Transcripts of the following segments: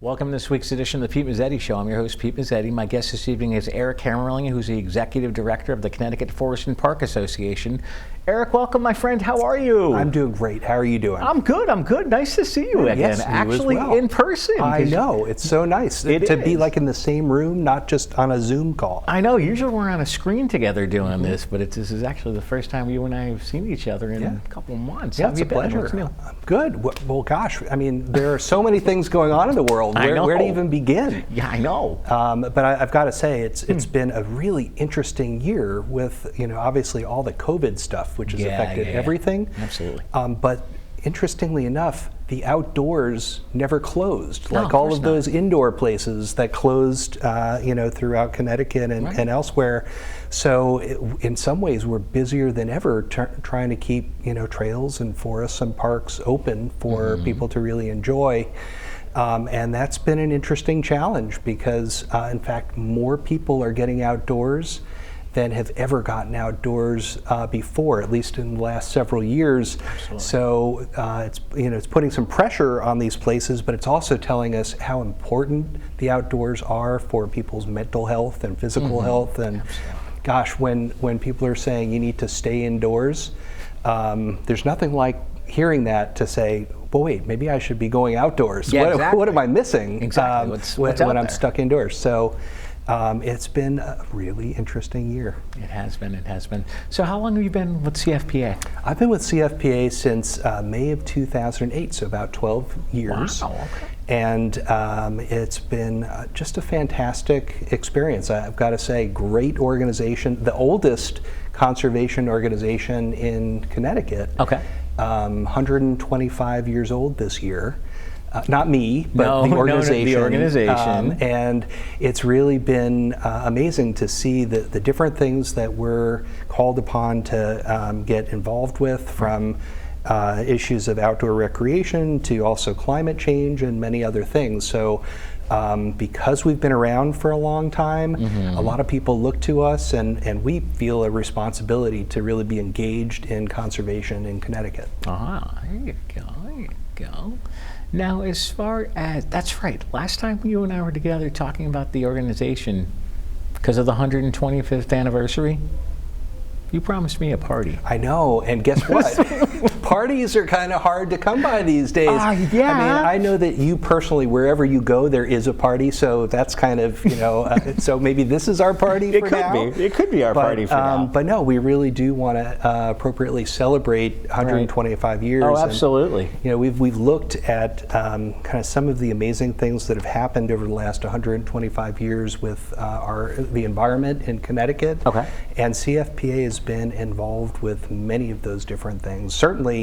Welcome to this week's edition of the Pete Mezzetti Show. I'm your host, Pete Mezzetti. My guest this evening is Eric Hammerling, who's the Executive Director of the Connecticut Forest and Park Association. Eric, welcome, my friend. How are you? I'm doing great. How are you doing? I'm good. Nice to see you again. Yes, actually you as well. in person. I know. It's so nice to be like in the same room, not just on a Zoom call. I know. Usually we're on a screen together doing this, but this is actually the first time you and I have seen each other in a couple months. Yeah, it's a pleasure. Good. Well, gosh, I mean, there are so many things going on in the world. Where to even begin? Yeah, I know. But I've got to say, it's been a really interesting year with, obviously all the COVID stuff, which has affected everything. Absolutely. But interestingly enough, the outdoors never closed. Like all of those indoor places that closed, throughout Connecticut and elsewhere. So in some ways, we're busier than ever trying to keep, trails and forests and parks open for people to really enjoy. And that's been an interesting challenge because, in fact, more people are getting outdoors than have ever gotten outdoors before, at least in the last several years. Absolutely. So it's putting some pressure on these places, but it's also telling us how important the outdoors are for people's mental health and physical health. And gosh, when people are saying you need to stay indoors, there's nothing like hearing that to say, well, wait, maybe I should be going outdoors. Yeah, what am I missing when I'm stuck indoors? So it's been a really interesting year. It has been. So how long have you been with CFPA? I've been with CFPA since May of 2008, so about 12 years. Wow, okay. And it's been just a fantastic experience. I've got to say, great organization, the oldest conservation organization in Connecticut. Okay. 125 years old this year. Not me, but the organization. The organization. And it's really been amazing to see the different things that we're called upon to get involved with, from issues of outdoor recreation to also climate change and many other things. So because we've been around for a long time, a lot of people look to us, and we feel a responsibility to really be engaged in conservation in Connecticut. There you go. Now, as far as, that's right, last time you and I were together talking about the organization, because of the 125th anniversary, you promised me a party. I know, and guess what? Parties are kind of hard to come by these days. Yeah. I mean, I know that you personally, wherever you go, there is a party, so that's kind of, so maybe this is our party for now. It could be our party for now. But no, we really do want to appropriately celebrate 125 years. Oh, absolutely. And, we've looked at kind of some of the amazing things that have happened over the last 125 years with the environment in Connecticut. Okay. And CFPA has been involved with many of those different things. Certainly,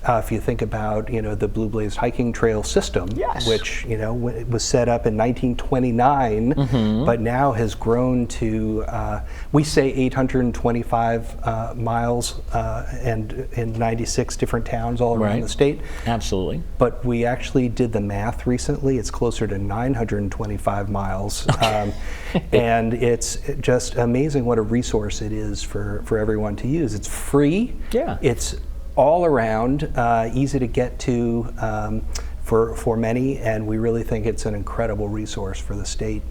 if you think about the Blue Blaze hiking trail system, which was set up in 1929, but now has grown to we say 825 miles and in 96 different towns all around the state. Absolutely. But we actually did the math recently. It's closer to 925 miles, and it's just amazing what a resource it is for everyone to use. It's free. Yeah. It's all around, easy to get to for many, and we really think it's an incredible resource for the state.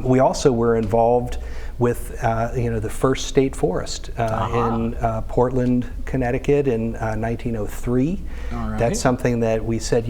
We also were involved with the first state forest in Portland, Connecticut in 1903. All right. That's something that we said,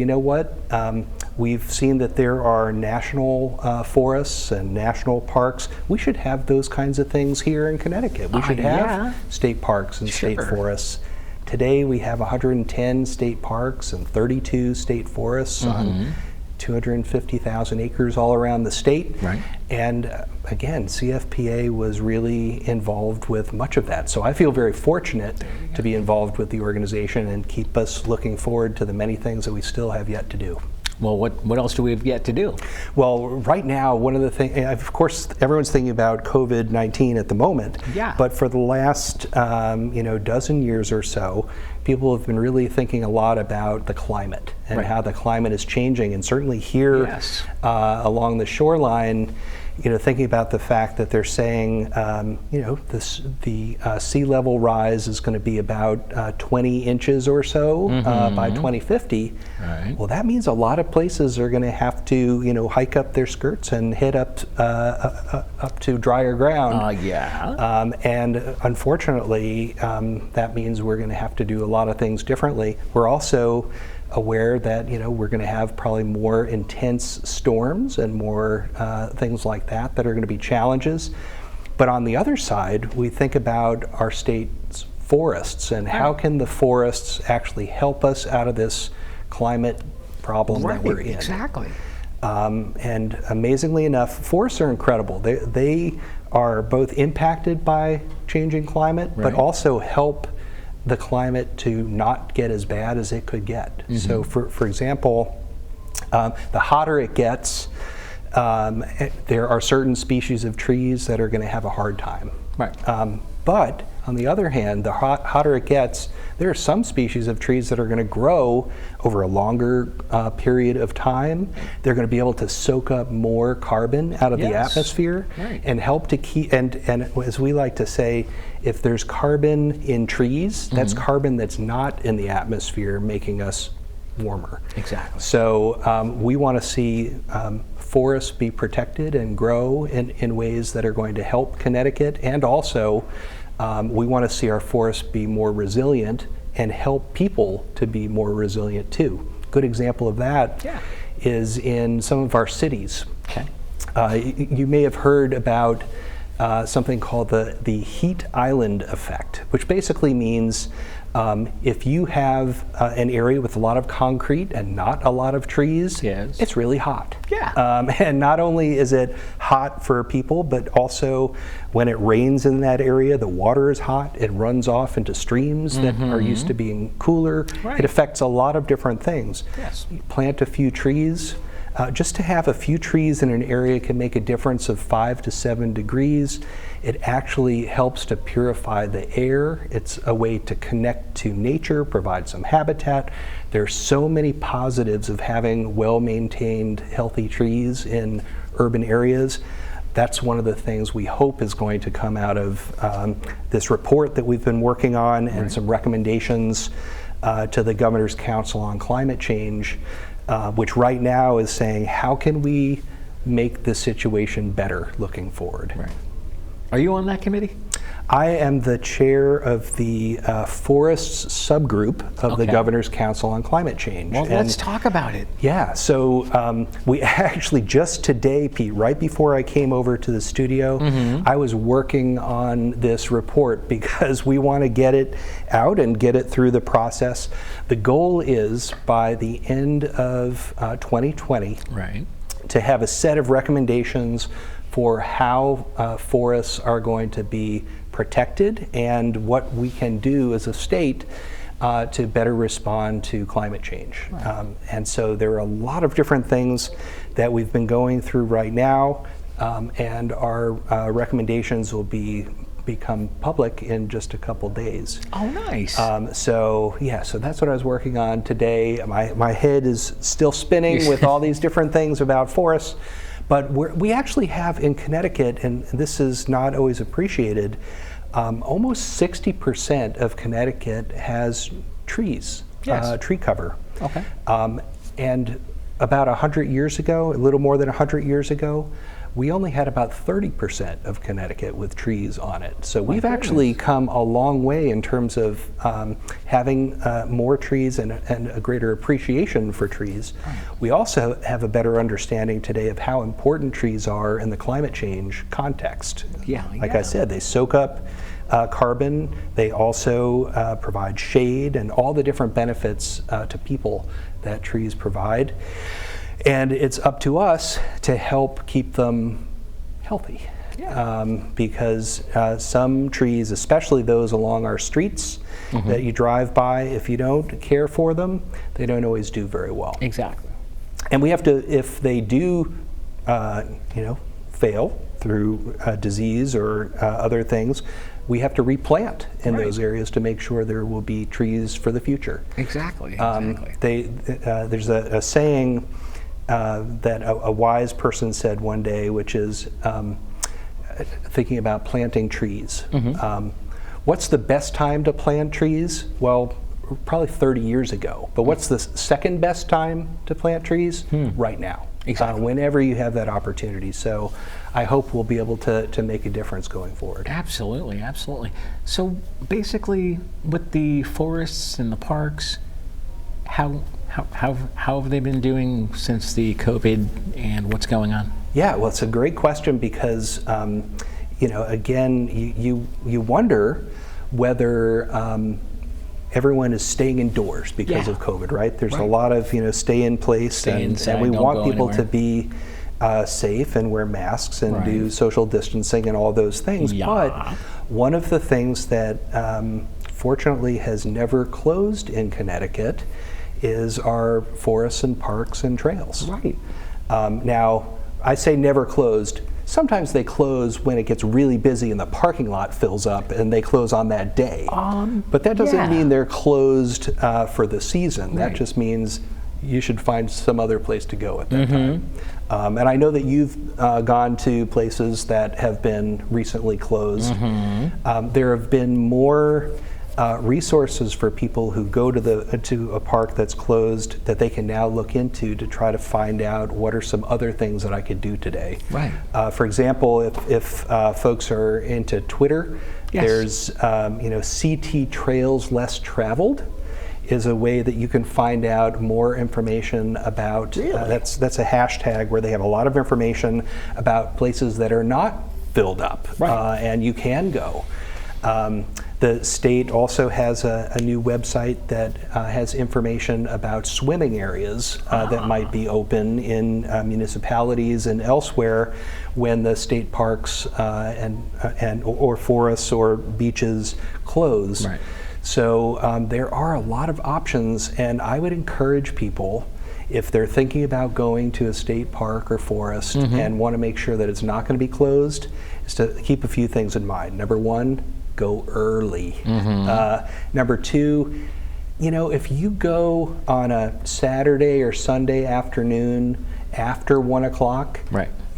we've seen that there are national forests and national parks. We should have those kinds of things here in Connecticut. We should have state parks and state forests. Today we have 110 state parks and 32 state forests on 250,000 acres all around the state. Right. And again, CFPA was really involved with much of that. So I feel very fortunate to be involved with the organization and keep us looking forward to the many things that we still have yet to do. Well, what else do we have yet to do? Well, right now, one of the things, of course, everyone's thinking about COVID-19 at the moment. Yeah. But for the last, dozen years or so, people have been really thinking a lot about the climate and how the climate is changing. And certainly here along the shoreline, thinking about the fact that they're saying, the sea level rise is going to be about 20 inches or so by 2050. Right. Well, that means a lot of places are going to have to, hike up their skirts and head up to drier ground. And unfortunately, that means we're going to have to do a lot of things differently. We're also aware that we're going to have probably more intense storms and more things like that are going to be challenges. But on the other side, we think about our state's forests and how can the forests actually help us out of this climate problem that we're in. Exactly. And amazingly enough, forests are incredible. They are both impacted by changing climate, but also help the climate to not get as bad as it could get. So for example, the hotter it gets, there are certain species of trees that are going to have a hard time. But on the other hand, the hotter it gets, there are some species of trees that are going to grow over a longer period of time. They're going to be able to soak up more carbon out of the atmosphere and help to keep, and as we like to say, if there's carbon in trees, that's carbon that's not in the atmosphere making us warmer. Exactly. So we want to see forests be protected and grow in ways that are going to help Connecticut, and also we want to see our forests be more resilient and help people to be more resilient too. Good example of that is in some of our cities. You may have heard about something called the heat island effect, which basically means if you have an area with a lot of concrete and not a lot of trees, it's really hot. And not only is it hot for people, but also when it rains in that area, the water is hot. It runs off into streams that are used to being cooler. It affects a lot of different things. You plant a few trees. Just to have a few trees in an area can make a difference of 5 to 7 degrees. It actually helps to purify the air. It's a way to connect to nature, provide some habitat. There's so many positives of having well-maintained, healthy trees in urban areas. That's one of the things we hope is going to come out of this report that we've been working on and some recommendations to the Governor's Council on Climate Change, which right now is saying, how can we make the situation better looking forward? Are you on that committee? I am the chair of the forests subgroup of the Governor's Council on Climate Change. Well, let's talk about it. Yeah, so we actually just today, Pete, right before I came over to the studio, I was working on this report because we want to get it out and get it through the process. The goal is by the end of 2020 to have a set of recommendations for how forests are going to be protected and what we can do as a state to better respond to climate change. And so there are a lot of different things that we've been going through right now, and our recommendations will become public in just a couple days. Oh, nice. So that's what I was working on today. My head is still spinning with all these different things about forests. But we actually have in Connecticut, and this is not always appreciated, almost 60% of Connecticut has trees, tree cover. And about 100 years ago, a little more than 100 years ago, we only had about 30% of Connecticut with trees on it. So we've actually come a long way in terms of having more trees and a greater appreciation for trees. We also have a better understanding today of how important trees are in the climate change context. Like I said, they soak up carbon. They also provide shade and all the different benefits to people that trees provide. And it's up to us to help keep them healthy. Because some trees, especially those along our streets that you drive by, if you don't care for them, they don't always do very well. And we have to, if they do, fail through disease or other things, we have to replant in Right. those areas to make sure there will be trees for the future. Exactly. There's a saying that a wise person said one day, which is thinking about planting trees. What's the best time to plant trees? Well, probably 30 years ago. But what's the second best time to plant trees? Right now. Exactly. Whenever you have that opportunity. So I hope we'll be able to make a difference going forward. Absolutely, absolutely. So basically, with the forests and the parks, how have they been doing since the COVID, and what's going on? Yeah, well, it's a great question because, again, you wonder whether everyone is staying indoors because of COVID, right? There's a lot of, stay in place, and we want people to be safe and wear masks and do social distancing and all those things. Yeah. But one of the things that fortunately has never closed in Connecticut is our forests and parks and trails. Right. Now, I say never closed. Sometimes they close when it gets really busy and the parking lot fills up, and they close on that day. But that doesn't mean they're closed for the season. That just means you should find some other place to go at that time. And I know that you've gone to places that have been recently closed. There have been more resources for people who go to a park that's closed that they can now look into to try to find out what are some other things that I could do today. Right. For example, if folks are into Twitter, there's CT Trails Less Traveled is a way that you can find out more information about. That's a hashtag where they have a lot of information about places that are not filled up, and you can go. The state also has a new website that has information about swimming areas that might be open in municipalities and elsewhere when the state parks or forests or beaches close. Right. So there are a lot of options, and I would encourage people, if they're thinking about going to a state park or forest and want to make sure that it's not going to be closed, is to keep a few things in mind. Number one, go early. Number two, if you go on a Saturday or Sunday afternoon after 1 o'clock,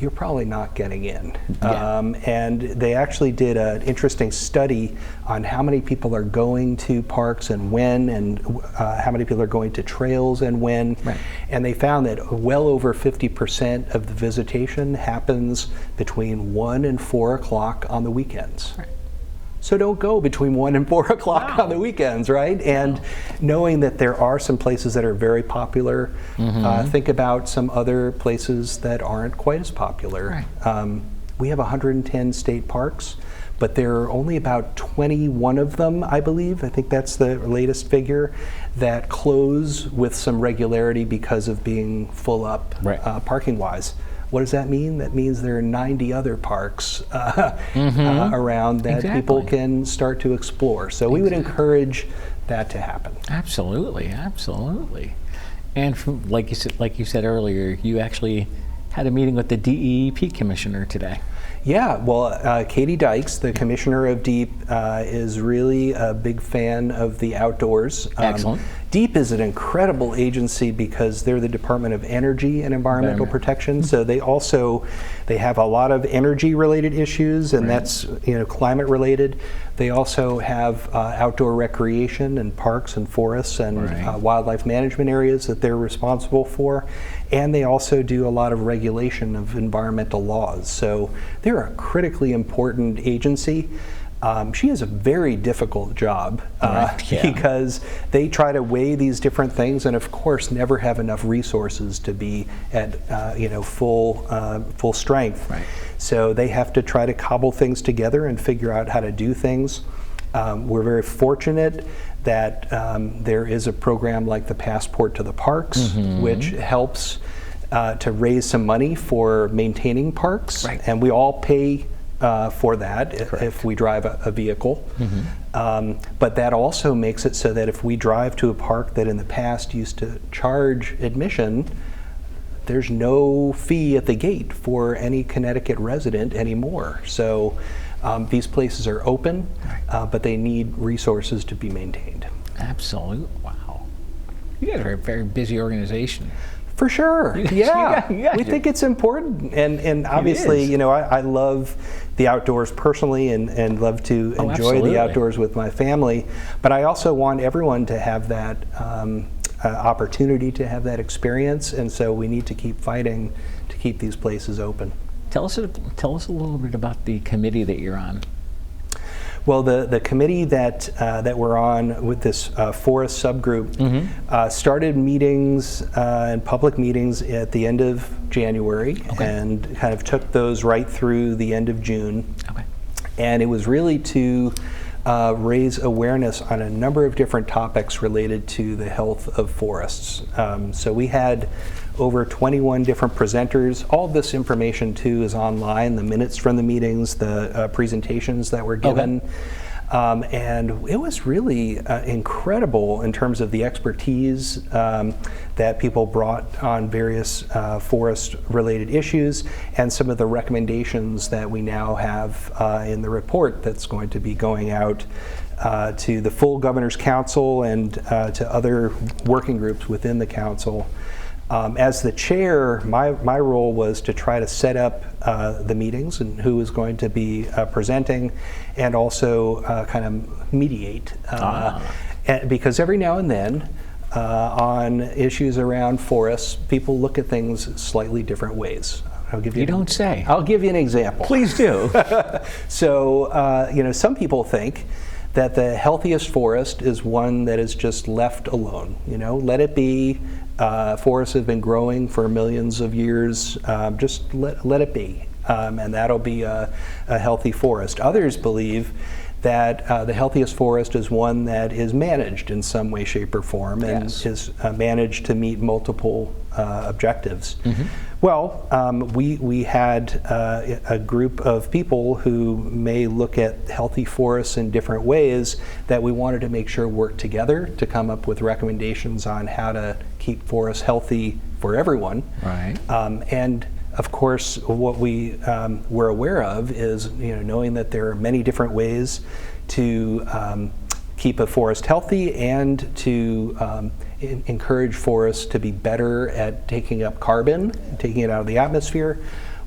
you're probably not getting in. And they actually did an interesting study on how many people are going to parks and when, and how many people are going to trails and when. And they found that well over 50% of the visitation happens between 1 and 4 o'clock on the weekends. So don't go between 1 and 4 o'clock on the weekends, right? And knowing that there are some places that are very popular, think about some other places that aren't quite as popular. We have 110 state parks, but there are only about 21 of them, I believe. I think that's the latest figure, that close with some regularity because of being full up parking-wise. What does that mean? That means there are 90 other parks around that people can start to explore. So we would encourage that to happen. Absolutely, absolutely. And like you said earlier, you actually had a meeting with the DEP commissioner today. Yeah, well, Katie Dykes, the commissioner of DEEP, is really a big fan of the outdoors. Excellent. DEEP is an incredible agency because they're the Department of Energy and Environmental Protection. So they have a lot of energy related issues, and that's climate related. They also have outdoor recreation and parks and forests and wildlife management areas that they're responsible for. And they also do a lot of regulation of environmental laws. So they're a critically important agency. She has a very difficult job because they try to weigh these different things, and of course never have enough resources to be at full strength. So they have to try to cobble things together and figure out how to do things. We're very fortunate that there is a program like the Passport to the Parks, which helps to raise some money for maintaining parks, and we all pay for that if we drive a vehicle. But that also makes it so that if we drive to a park that in the past used to charge admission, there's no fee at the gate for any Connecticut resident anymore. So These places are open, but they need resources to be maintained. Absolutely. Wow. You guys are a very busy organization. For sure. Yeah. You guys We think it's important. And obviously, is. you know, I love the outdoors personally and love to enjoy absolutely. the outdoors with my family. But I also want everyone to have that opportunity to have that experience. And so we need to keep fighting to keep these places open. Tell us a little bit about the committee that you're on. Well, the committee that we're on with this forest subgroup started meetings and public meetings at the end of January and kind of took those right through the end of June. Okay. And it was really to raise awareness on a number of different topics related to the health of forests. So we had over 21 different presenters. All of this information too is online, the minutes from the meetings, the presentations that were given. And it was really incredible in terms of the expertise that people brought on various forest-related issues and some of the recommendations that we now have in the report that's going to be going out to the full Governor's Council and to other working groups within the Council. As the chair, my role was to try to set up the meetings and who was going to be presenting, and also kind of mediate. Because every now and then, on issues around forests, people look at things slightly different ways. I'll give you. You don't say. I'll give you an example. Please do. So, you know, some people think that the healthiest forest is one that is just left alone. You know, let it be. Forests have been growing for millions of years. Just let it be, and that'll be a healthy forest. Others believe that the healthiest forest is one that is managed in some way, shape, or form, and is managed to meet multiple objectives. Well, we had a group of people who may look at healthy forests in different ways that we wanted to make sure worked together to come up with recommendations on how to keep forests healthy for everyone. Right. And of course, what we were aware of is, you know, knowing that there are many different ways to keep a forest healthy and to encourage forests to be better at taking up carbon, taking it out of the atmosphere.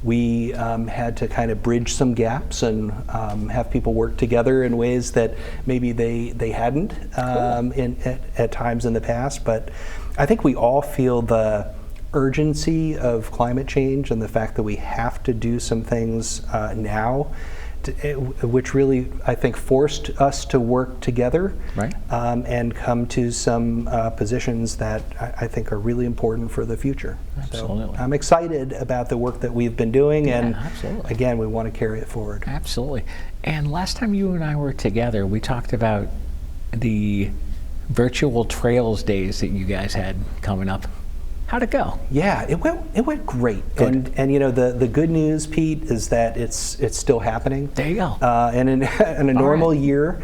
We had to kind of bridge some gaps and have people work together in ways that maybe they hadn't at times in the past. But I think we all feel the urgency of climate change and the fact that we have to do some things now, which really, I think, forced us to work together, right. And come to some positions that I think are really important for the future. Absolutely. So I'm excited about the work that we've been doing, and absolutely. Again, we want to carry it forward. Absolutely. And last time you and I were together, we talked about the virtual trails days that you guys had coming up. How'd it go? Yeah, it went great. Good. And you know, the good news, Pete, is that it's still happening. There you go. And in a normal year,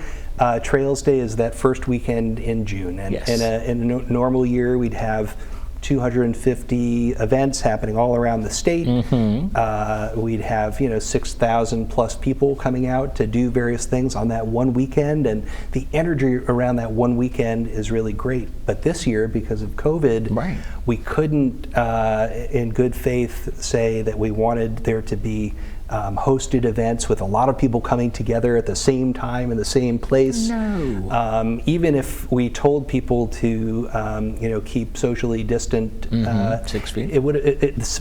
Trails Day is that first weekend in June. And Yes. in a normal year, we'd have 250 events happening all around the state. We'd have 6,000 plus people coming out to do various things on that one weekend, and the energy around that one weekend is really great. But this year, because of COVID, Right. we couldn't, in good faith, say that we wanted there to be hosted events with a lot of people coming together at the same time in the same place. No. Even if we told people to, keep socially distant, 6 feet. it would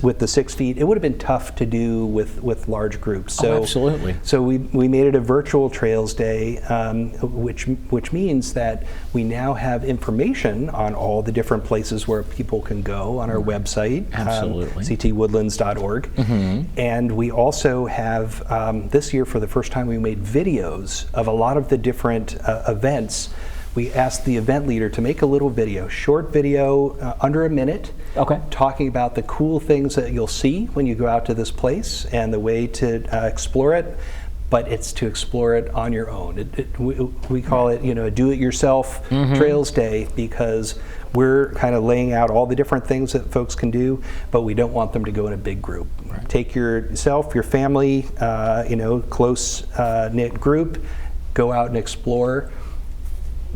with the 6 feet. It would have been tough to do with large groups. So absolutely. So we made it a virtual Trails Day, which means that we now have information on all the different places where people can go on our website, Absolutely. ctwoodlands.org, and we also have this year, for the first time, we made videos of a lot of the different events. We asked the event leader to make a little video, short video, under a minute, talking about the cool things that you'll see when you go out to this place and the way to explore it. but it's to explore it on your own. We call it, a do-it-yourself Trails Day, because we're kind of laying out all the different things that folks can do, but we don't want them to go in a big group. Right. Take yourself, your family, close knit group, go out and explore.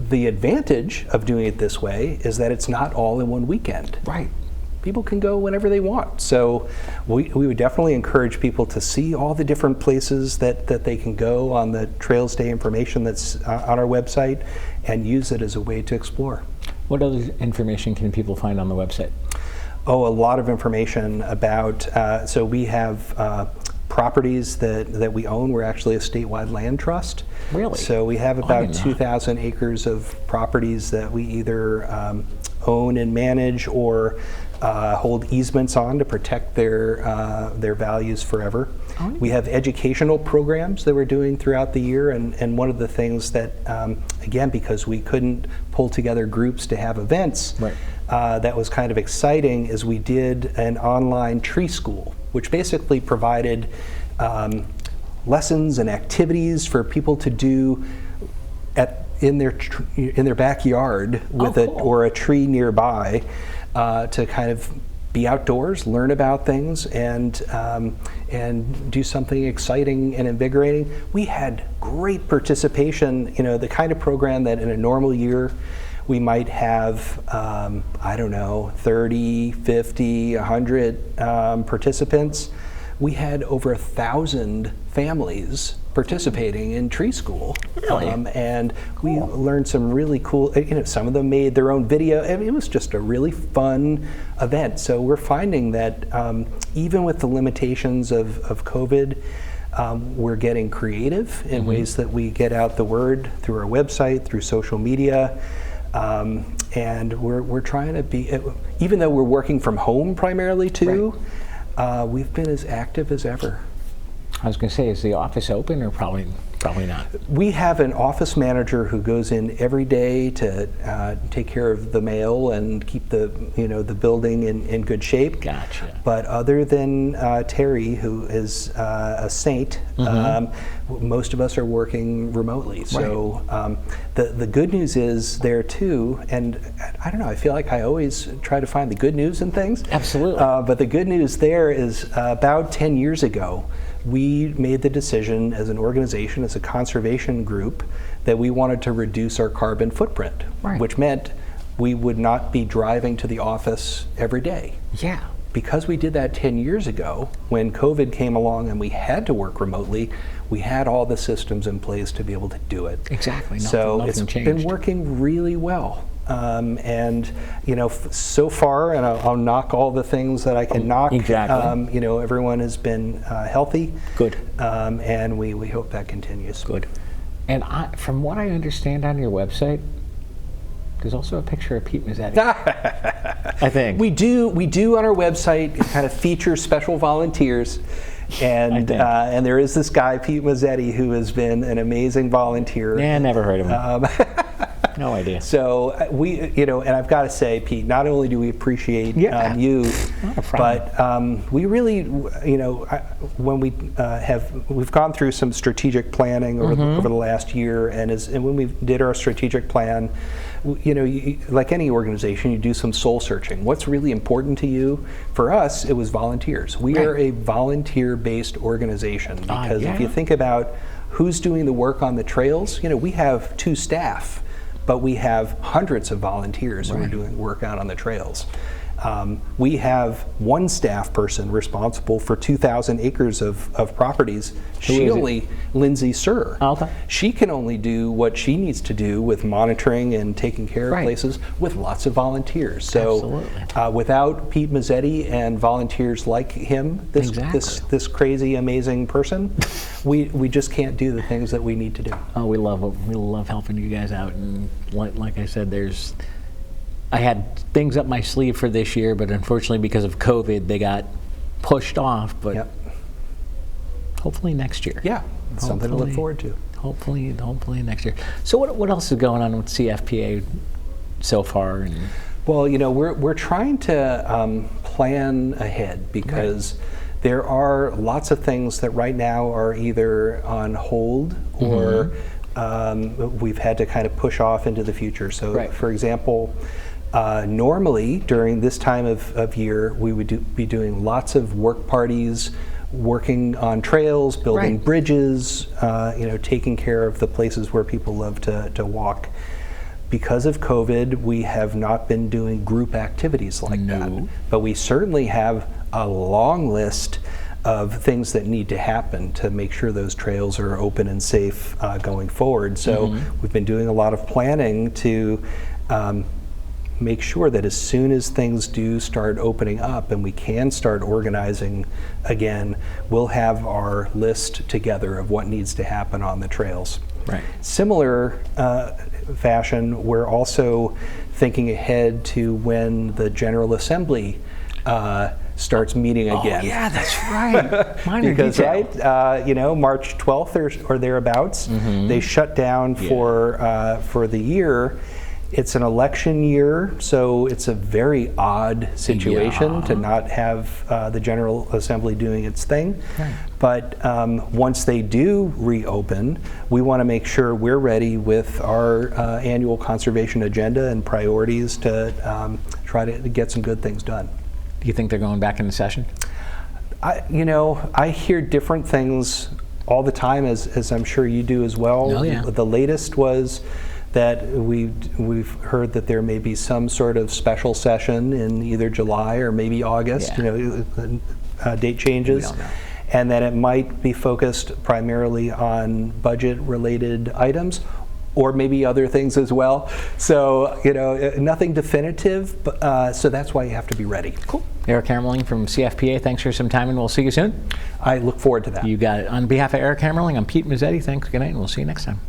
The advantage of doing it this way is that it's not all in one weekend. Right. People can go whenever they want. So we would definitely encourage people to see all the different places that they can go on the Trails Day information that's on our website, and use it as a way to explore. What other information can people find on the website? Oh, a lot of information about, so we have properties that we own. We're actually a statewide land trust. Really? So we have about 2,000 acres of properties that we either own and manage, or hold easements on to protect their values forever. We have educational programs that we're doing throughout the year, and one of the things that, again, because we couldn't pull together groups to have events, right. That was kind of exciting, is we did an online tree school, which basically provided lessons and activities for people to do in their backyard with or a tree nearby, to kind of be outdoors, learn about things, and do something exciting and invigorating. We had great participation. The kind of program that in a normal year we might have, 30, 50, 100 participants. We had over 1,000 families participating in tree school. Really? And we learned some really cool, some of them made their own video. I mean, it was just a really fun event. So we're finding that even with the limitations of COVID, we're getting creative in ways that we get out the word through our website, through social media. And we're trying to be, even though we're working from home primarily too, we've been as active as ever. I was going to say, is the office open, or probably not? We have an office manager who goes in every day to take care of the mail and keep the building in good shape. Gotcha. But other than Terry, who is a saint, most of us are working remotely. Right. So the good news is there too, and I don't know, I feel like I always try to find the good news in things. Absolutely. But the good news there is about 10 years ago, we made the decision as an organization, as a conservation group, that we wanted to reduce our carbon footprint, which meant we would not be driving to the office every day. Yeah. Because we did that 10 years ago, when COVID came along and we had to work remotely, we had all the systems in place to be able to do it. Exactly. Nothing it's changed. Been working really well. And so far, and I'll knock all the things that I can knock. Exactly. Everyone has been healthy. Good. And we hope that continues. Good. And from what I understand on your website, there's also a picture of Pete Mezzetti. I think we do on our website kind of feature special volunteers. And there is this guy, Pete Mezzetti, who has been an amazing volunteer. Yeah, never heard of him. No idea. So and I've got to say, Pete, not only do we appreciate you, but we really, when we've gone through some strategic planning over the last year, and when we did our strategic plan, like any organization, you do some soul searching. What's really important to you? For us, it was volunteers. We are a volunteer-based organization, because if you think about who's doing the work on the trails, we have 2 staff, but we have hundreds of volunteers who are doing work out on the trails. We have 1 staff person responsible for 2,000 acres of properties. Lindsay Sir. Okay. She can only do what she needs to do with monitoring and taking care of places with lots of volunteers. So without Pete Mezzetti and volunteers like him, this crazy, amazing person, we just can't do the things that we need to do. Oh, we love helping you guys out, and like I said, I had things up my sleeve for this year, but unfortunately because of COVID, they got pushed off. But hopefully next year. Yeah, it's something to look forward to. Hopefully next year. So what else is going on with CFPA so far? Well, we're trying to plan ahead, because there are lots of things that right now are either on hold or we've had to kind of push off into the future. So, for example, normally during this time of year, we would be doing lots of work parties, working on trails, building bridges, taking care of the places where people love to walk. Because of COVID, we have not been doing group activities like that. But we certainly have a long list of things that need to happen to make sure those trails are open and safe going forward. So we've been doing a lot of planning to make sure that as soon as things do start opening up and we can start organizing again, we'll have our list together of what needs to happen on the trails. Similar fashion, we're also thinking ahead to when the General Assembly starts meeting again. Oh, yeah, that's right. Minor because, detail. March 12th or thereabouts, they shut down for the year. It's an election year, so it's a very odd situation to not have the General Assembly doing its thing. But once they do reopen, we want to make sure we're ready with our annual conservation agenda and priorities to try to get some good things done. Do you think they're going back into session? I hear different things all the time, as I'm sure you do as well. Oh, yeah. The latest was that we've heard that there may be some sort of special session in either July or maybe August, date changes. We don't know. And that it might be focused primarily on budget-related items, or maybe other things as well. So, nothing definitive, but, so that's why you have to be ready. Cool. Eric Hammerling from CFPA, thanks for some time, and we'll see you soon. I look forward to that. You got it. On behalf of Eric Hammerling, I'm Pete Mezzetti. Thanks, good night, and we'll see you next time.